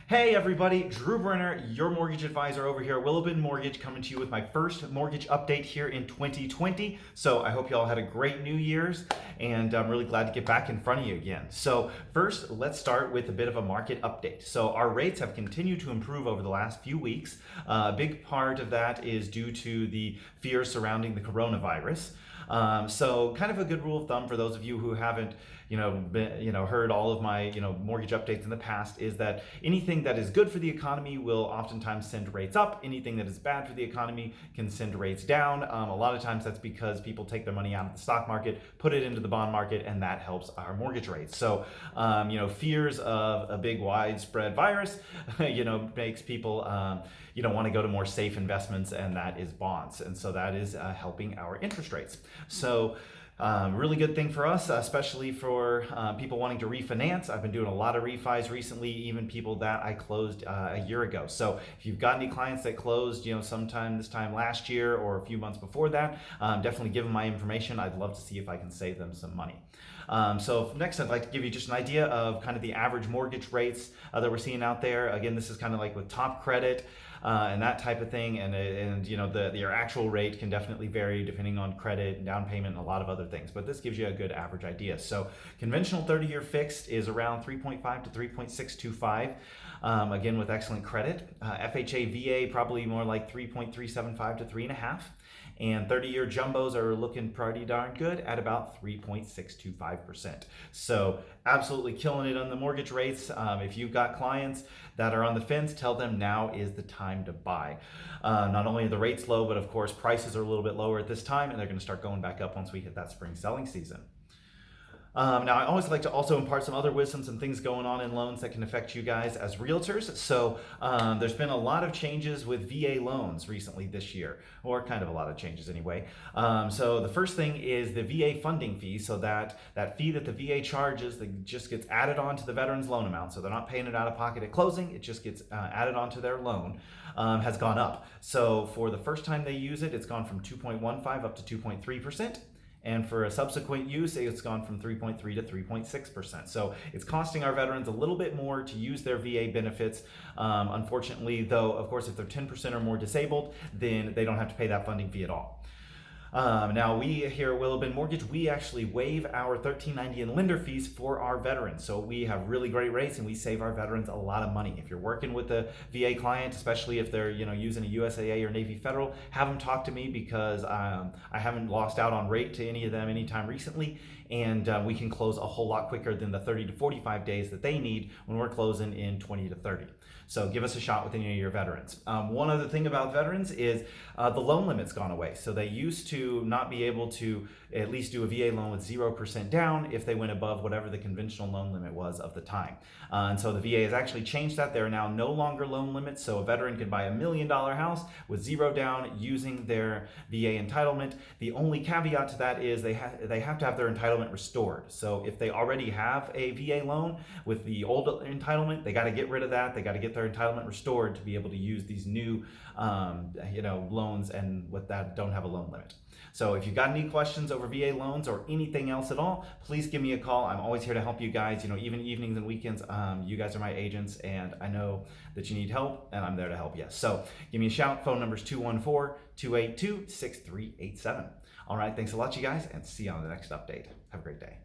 Hey everybody, Drew Brenner, your mortgage advisor over here at Willow Bend Mortgage, coming to you with my first mortgage update here in 2020. So I hope you all had a great New Year's, and I'm really glad to get back in front of you again. So first, let's start with a bit of a market update. So our rates have continued to improve over the last few weeks. A big part of that is due to the fears surrounding the coronavirus. So kind of a good rule of thumb for those of you who haven't, heard all of my, mortgage updates in the past is that anything that is good for the economy will oftentimes send rates up. Anything that is bad for the economy can send rates down. A lot of times that's because people take their money out of the stock market, put it into the bond market, and that helps our mortgage rates. So, fears of a big widespread virus, makes people, want to go to more safe investments, and that is bonds. And so that is helping our interest rates. So really good thing for us, especially for people wanting to refinance. I've been doing a lot of refis recently, even people that I closed a year ago. So if you've got any clients that closed, sometime this time last year or a few months before that, definitely give them my information. I'd love to see if I can save them some money. So next, I'd like to give you just an idea of kind of the average mortgage rates that we're seeing out there. Again, this is kind of like with top credit and that type of thing. And your actual rate can definitely vary depending on credit and down payment and a lot of other things. But this gives you a good average idea. So conventional 30-year fixed is around 3.5 to 3.625. Again, with excellent credit. FHA VA probably more like 3.375 to 3.5. And 30-year jumbos are looking pretty darn good at about 3.625%. So absolutely killing it on the mortgage rates. If you've got clients that are on the fence, tell them now is the time to buy. Not only are the rates low, but of course prices are a little bit lower at this time, and they're going to start going back up once we hit that spring selling season. Now, I always like to also impart some other wisdom, some things going on in loans that can affect you guys as realtors. So there's been a lot of changes with VA loans recently this year, or kind of a lot of changes anyway. So the first thing is the VA funding fee. So that fee that the VA charges that just gets added on to the veteran's loan amount. So they're not paying it out of pocket at closing. It just gets added onto their loan. Has gone up. So for the first time they use it, it's gone from 2.15 up to 2.3%. And for a subsequent use, it's gone from 3.3 to 3.6%. So it's costing our veterans a little bit more to use their VA benefits. Unfortunately, though, of course, if they're 10% or more disabled, then they don't have to pay that funding fee at all. Now, we here at Willow Bend Mortgage, we actually waive our $13.90 and lender fees for our veterans. So we have really great rates, and we save our veterans a lot of money. If you're working with a VA client, especially if they're using a USAA or Navy Federal, have them talk to me because I haven't lost out on rate to any of them anytime recently, and we can close a whole lot quicker than the 30 to 45 days that they need when we're closing in 20 to 30. So give us a shot with any of your veterans. One other thing about veterans is the loan limit's gone away. So they used to not be able to at least do a VA loan with 0% down if they went above whatever the conventional loan limit was of the time. And so the VA has actually changed that. There are now no longer loan limits. So a veteran can buy $1 million house with 0 down using their VA entitlement. The only caveat to that is they have to have their entitlement restored. So if they already have a VA loan with the old entitlement, they got to get rid of that. They got to get their entitlement restored to be able to use these new loans, and with that don't have a loan limit. So if you've got any questions over VA loans or anything else at all, please give me a call. I'm always here to help you guys. Even evenings and weekends, you guys are my agents, and I know that you need help, and I'm there to help you. So give me a shout. Phone number is 214-282-6387. All right, thanks a lot, you guys, and see you on the next update. Have a great day.